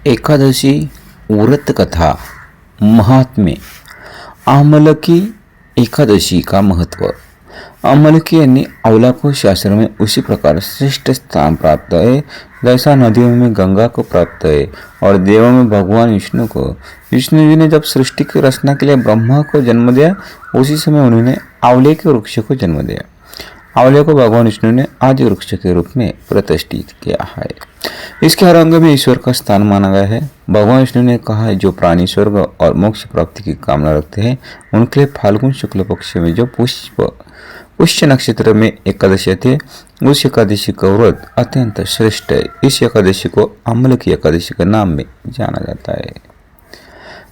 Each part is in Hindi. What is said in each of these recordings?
एकादशी व्रतकथा महात्म्य आमलकी एकादशी का महत्व। अमलकी यानी अवलाको शास्त्र में उसी प्रकार श्रेष्ठ स्थान प्राप्त है जैसा नदियों में गंगा को प्राप्त है और देवों में भगवान विष्णु को। विष्णु जी ने जब सृष्टि की रचना के लिए ब्रह्मा को जन्म दिया उसी समय उन्होंने आंवले के वृक्ष को जन्म दिया। आंवले को भगवान विष्णु ने आदि वृक्ष के रूप में प्रतिष्ठित किया है। इसके हर अंग में ईश्वर का स्थान माना गया है। भगवान विष्णु ने कहा है जो प्राणी स्वर्ग और मोक्ष प्राप्ति की कामना रखते हैं उनके लिए फाल्गुन शुक्ल पक्ष में जो पुष्य नक्षत्र में एकादशी थे उस एकादशी का व्रत अत्यंत श्रेष्ठ है। इस एकादशी को अमलकी एकादशी के नाम में जाना जाता है।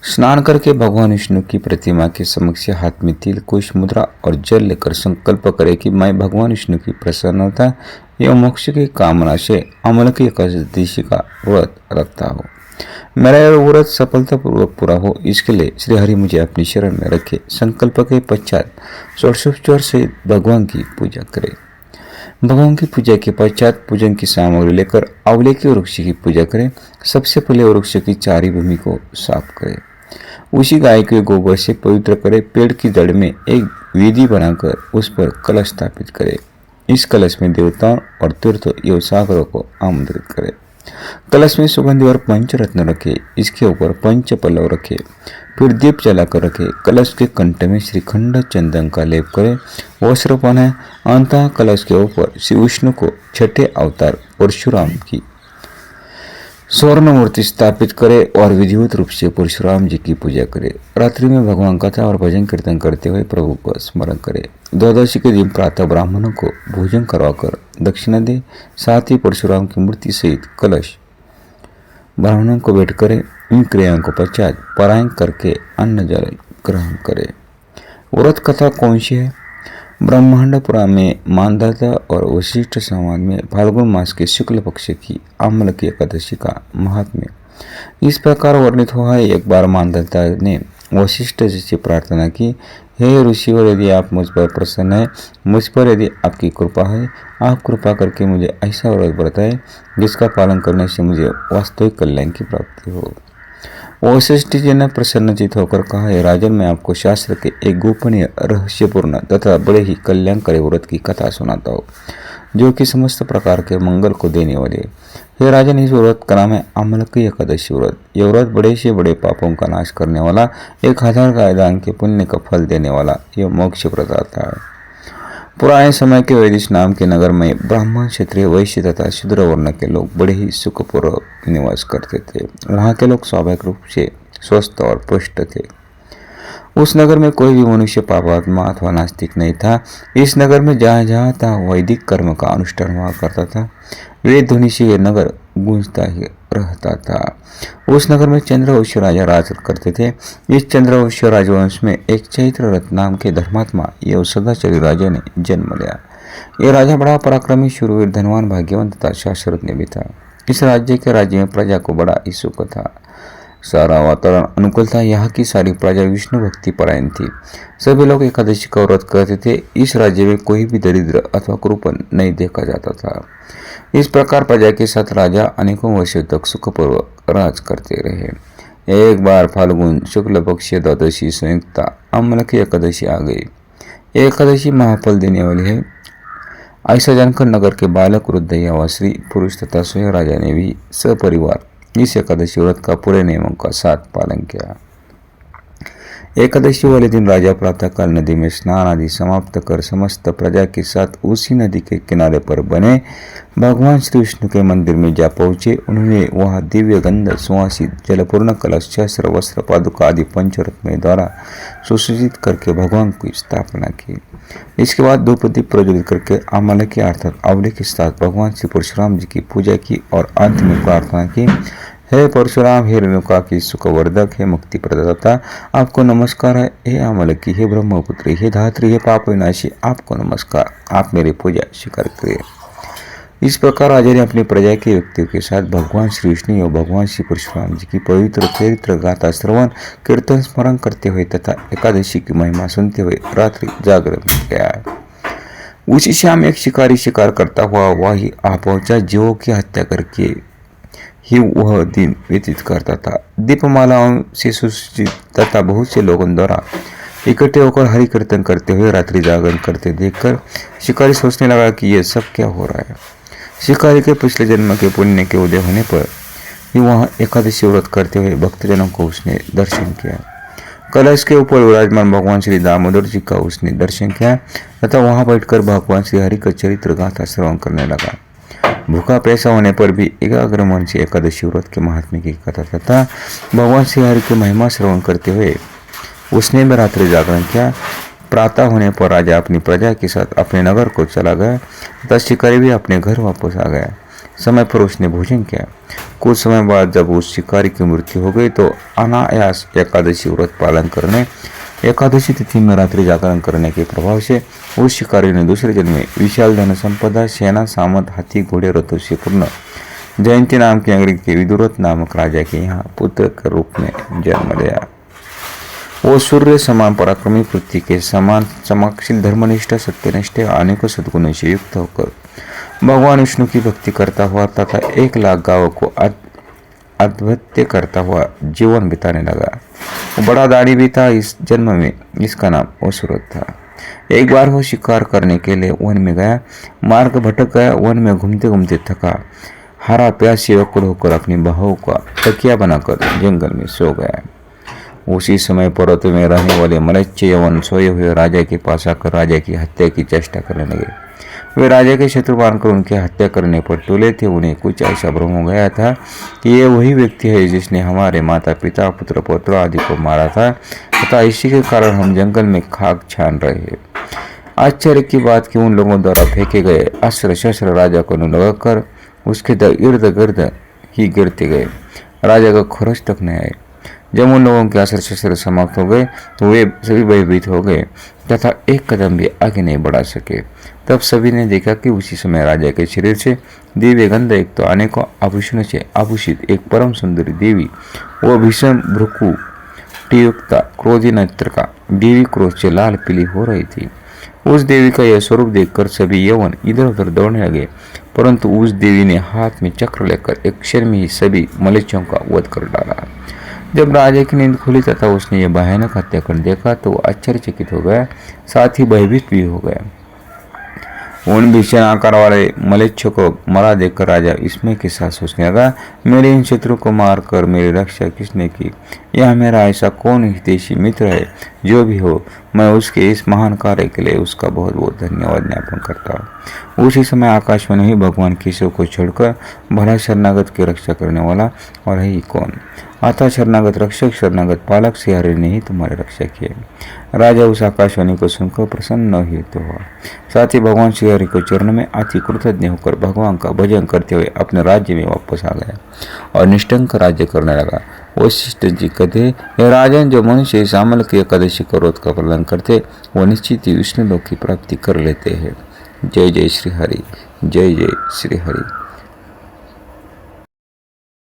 स्नान करके भगवान विष्णु की प्रतिमा के समक्ष हाथ में तिल कुश मुद्रा और जल लेकर संकल्प करे कि मैं भगवान विष्णु की प्रसन्नता एवं मोक्ष की कामना से अमलकी एकादशी का व्रत रखता हूँ। मेरा यह व्रत सफलतापूर्वक पूरा हो इसके लिए श्री हरि मुझे अपनी शरण में रखे। संकल्प के पश्चात षोडशोपचार से भगवान की पूजा करे। भगवान की पूजा के पश्चात पूजन की सामग्री लेकर आंवले के वृक्ष की पूजा करें। सबसे पहले वृक्ष की चारी भूमि को साफ करें, उसी गाय के गोबर से पवित्र करें। पेड़ की जड़ में एक वेदी बनाकर उस पर कलश स्थापित करें। इस कलश में देवताओं और तीर्थ एवं सागरों को आमंत्रित करें। कलश में सुगंधि और पंचरत्न रखे, इसके ऊपर पंच पल्लव रखे, फिर दीप जलाकर रखे। कलश के कंठ में श्रीखंड चंदन का लेप करें, वस्त्र पहने। अंतः कलश के ऊपर श्री विष्णु को छठे अवतार परशुराम की स्वर्ण मूर्ति स्थापित करे और विधिवत रूप से परशुराम जी की पूजा करे। रात्रि में भगवान कथा और भजन कीर्तन करते हुए प्रभु को स्मरण करे। द्वादशी के दिन प्रातः ब्राह्मणों को भोजन करवाकर दक्षिणा दे। साथ ही परशुराम की मूर्ति सहित कलश ब्राह्मणों को भेंट करे। इन क्रियाओं को पश्चात पारायण करके अन्न जल ग्रहण करे। व्रत कथा कौन सी है? ब्रह्मांड पुराण में मानदाता और वशिष्ठ संवाद में फाल्गुन मास के शुक्ल पक्ष की अमलकी एकादशी का महात्म्य इस प्रकार वर्णित हुआ है। एक बार मानदाता ने वशिष्ठ जी से प्रार्थना की, हे ऋषिवर, यदि आप मुझ पर प्रसन्न है, मुझ पर यदि आपकी कृपा है, आप कृपा करके मुझे ऐसा व्रत बताएं जिसका पालन करने से मुझे वास्तविक कल्याण की प्राप्ति हो। वशिष्ठ जी ने प्रसन्नचित होकर कहा, हे राजन, मैं आपको शास्त्र के एक गोपनीय रहस्यपूर्ण तथा बड़े ही कल्याणकारी व्रत की कथा सुनाता हूँ जो कि समस्त प्रकार के मंगल को देने वाले। हे राजन, इस व्रत का नाम है अमलकी एकादशी व्रत। यह व्रत बड़े से बड़े पापों का नाश करने वाला, 1000 गाय दान के पुण्य का फल देने वाला यह मोक्ष प्रदाता है। पुराने समय के वैदिश नाम के नगर में ब्राह्मण, क्षत्रिय, वैश्य तथा शूद्र वर्ण के लोग बड़े ही सुखपूर्वक निवास करते थे। वहाँ के लोग स्वाभाविक रूप से स्वस्थ और पुष्ट थे। उस नगर में कोई भी मनुष्य पापात्मा अथवा नास्तिक नहीं था। इस नगर में जहाँ जहाँ था वैदिक कर्म का अनुष्ठान हुआ करता था। वेद ध्वनि से यह नगर गूंजता ही रहता था। उस नगर में चंद्रवंशी राजा राज करते थे। इस चंद्रवंशी राजवंश में एक चैत्ररथ नाम के धर्मात्मा एवं सदाचारी राजा ने जन्म लिया। यह राजा बड़ा पराक्रमी, शूरवीर, धनवान, भाग्यवान तथा शास्त्रज्ञ भी था। इस राज्य में प्रजा को बड़ा ही सुख था। सारा वातावरण अनुकूल था। यहाँ की सारी प्रजा विष्णु भक्ति परायण थी। सभी लोग एकादशी का व्रत करते थे। इस राज्य में कोई भी दरिद्र अथवा कुरूपन नहीं देखा जाता था। इस प्रकार प्रजा के साथ राजा अनेकों वर्षों तक सुखपूर्वक राज करते रहे। एक बार फाल्गुन शुक्ल पक्ष द्वादशी संयुक्ता अमलकी एकादशी आ गई। एकादशी महाफल देने वाली है। ऐसा जानकर नगर के बालक, वृद्ध या स्त्री, पुरुष तथा स्वयं राजा ने भी सपरिवार इस एकादशी व्रत का पूरे नियमों का साथ पालन किया। एकादशी वाले दिन राजा प्रातःकाल नदी में स्नान आदि समाप्त कर समस्त प्रजा के साथ उसी नदी के किनारे पर बने भगवान श्री विष्णु के मंदिर में जा पहुंचे। उन्होंने वहां दिव्य गंध सुवासित जलपूर्ण कलश, शस्त्र, वस्त्र, पादुका आदि पंचरत्न द्वारा सुसज्जित करके भगवान की स्थापना की। इसके बाद धूप दीप प्रज्वलित करके अमलकी अर्थात आंवले के साथ भगवान श्री परशुराम जी की पूजा की और अंत में प्रार्थना की, हे परशुराम, हे रेणुका की सुखवर्धक, हे मुक्ति प्रदाता, आपको नमस्कार है। हे अमलकी, हे ब्रह्मपुत्री, हे धात्री, हे पाप विनाशी, आपको नमस्कार। आप मेरी पूजा स्वीकार करिए। इस प्रकार राजा ने अपनी प्रजा के व्यक्तियों के साथ भगवान श्री विष्णु और भगवान श्री परशुराम जी की पवित्र चरित्र गाथा श्रवण कीर्तन स्मरण करते हुए तथा एकादशी की महिमा सुनते हुए रात्रि जागरण किया। उसी शाम एक शिकारी शिकार करता हुआ वही आ पहुंचा, जीवों की हत्या करके ही वह दिन व्यतीत करता था। दीपमालाओं से सुसज्जित तथा बहुत से लोगों द्वारा इकट्ठे होकर हरि कीर्तन करते हुए रात्रि जागरण करते देखकर शिकारी सोचने लगा कि यह सब क्या हो रहा है। शिकारी के पिछले जन्म के पुण्य के उदय होने पर ही वहाँ एकादशी व्रत करते हुए भक्तजनों को उसने दर्शन किया। कलश के ऊपर विराजमान भगवान श्री दामोदर जी का उसने दर्शन किया तथा वहां बैठकर भगवान श्री हरि का चरित्र गाथा श्रवण करने लगा। भूखा पैसा होने पर भी एकाग्र मन से एकादशी व्रत के महात्म्य की कथा तथा भगवान श्री हरि की महिमा श्रवण करते हुए उसने भी रात्रि जागरण किया। प्रातः होने पर राजा अपनी प्रजा के साथ अपने नगर को चला गया तथा शिकारी भी अपने घर वापस आ गया। समय पर उसने भोजन किया। कुछ समय बाद जब उस शिकारी की मृत्यु हो गई तो अनायास एकादशी व्रत पालन करने, एकादशी तिथि में रात्रि जागरण करने के प्रभाव से उस शिकारी ने दूसरे जन्म में विशाल धन संपदा, सेना, सामंत, हाथी, घोड़े, रथों से पूर्ण जयंती नाम की नगरी के विदुरथ नामक राजा के यहाँ पुत्र के रूप में जन्म लिया। वो सूर्य समान पराक्रमी, पृथ्वी के समान चमकशील, धर्मनिष्ठ, सत्यनिष्ठ, अनेकों सद्गुणों से युक्त होकर भगवान विष्णु की भक्ति करता हुआ तथा 1,00,000 गांवों को अद्वितीय करता हुआ जीवन बिताने लगा। वो बड़ा दाढ़ी भी था। इस जन्म में इसका नाम असुरथ था। एक बार वो शिकार करने के लिए वन में गया। मार्ग भटक गया। वन में घूमते घूमते थका हारा प्यासी व्याकुल होकर अपनी बाहों का तकिया बनाकर जंगल में सो गया। उसी समय पर्वत में रहने वाले मलेच्छ यवन सोए हुए राजा के पास आकर राजा की हत्या की चेष्टा करने लगे। वे राजा के शत्रु मानकर उनकी हत्या करने पर तुले थे। उन्हें कुछ ऐसा भ्रम हो गया था कि ये वही व्यक्ति है जिसने हमारे माता पिता, पुत्र पौत्र आदि को मारा था तथा इसी के कारण हम जंगल में खाक छान रहे हैं। आश्चर्य की बात कि उन लोगों द्वारा फेंके गए अस्त्र शस्त्र राजा को न लगाकर उसके इर्द गिर्द ही गिरते गए। राजा का खरोच तक न आए। जब उन लोगों के अस्त्र शस्त्र समाप्त हो गए तो वे सभी भयभीत हो गए तथा एक कदम भी आगे नहीं बढ़ा सके। तब सभी ने देखा कि उसी समय राजा के शरीर से दिव्य गंध एक तो अनेकों आभूषणों से आभूषित एक परम सुंदरी देवी, वो भीषण भ्रुकु टीयुक्ता क्रोधी नेत्र देवी क्रोध से लाल पीली हो रही थी। उस देवी का यह स्वरूप देखकर सभी यवन इधर उधर दौड़ने लगे, परंतु उस देवी ने हाथ में चक्र लेकर एक क्षण में ही सभी मलेच्छों का वध कर डाला। जब राजा की नींद खुली तथा उसने यह भयानक हत्याकांड देखा तो वो आश्चर्यचकित हो गया, साथ ही भयभीत भी हो गया। उन भीषण आकार वाले मलेच्छों को मरा देखकर राजा विस्मय के साथ सोचने लगा, मेरे इन शत्रु को मारकर मेरी रक्षा किसने की? यह मेरा ऐसा कौन हितैषी मित्र है? जो भी हो, मैं उसके इस महान कार्य के लिए उसका बहुत बहुत धन्यवाद ज्ञापन करता हूँ। उसी समय आकाश में ही भगवान केशव को छोड़कर भला शरणागत की रक्षा करने वाला और ही कौन? अतः शरणागत रक्षक, शरणागत पालक श्री हरि ने ही तुम्हारी रक्षा की है। राजा उस आकाशवाणी को सुनकर प्रसन्न हुआ। साथ ही भगवान श्री हरि को चरण में अति कृतज्ञ होकर भगवान का भजन करते हुए अपने राज्य में वापस आ गया और निष्ठंक राज्य करने लगा। वशिष्ठ जी कहते, हे राजन, जो मनुष्य इस अमल की एकादशी का व्रत का पालन करते वो निश्चित ही विष्णु लोक की प्राप्ति कर लेते हैं। जय जय श्री हरि, जय जय श्री हरि।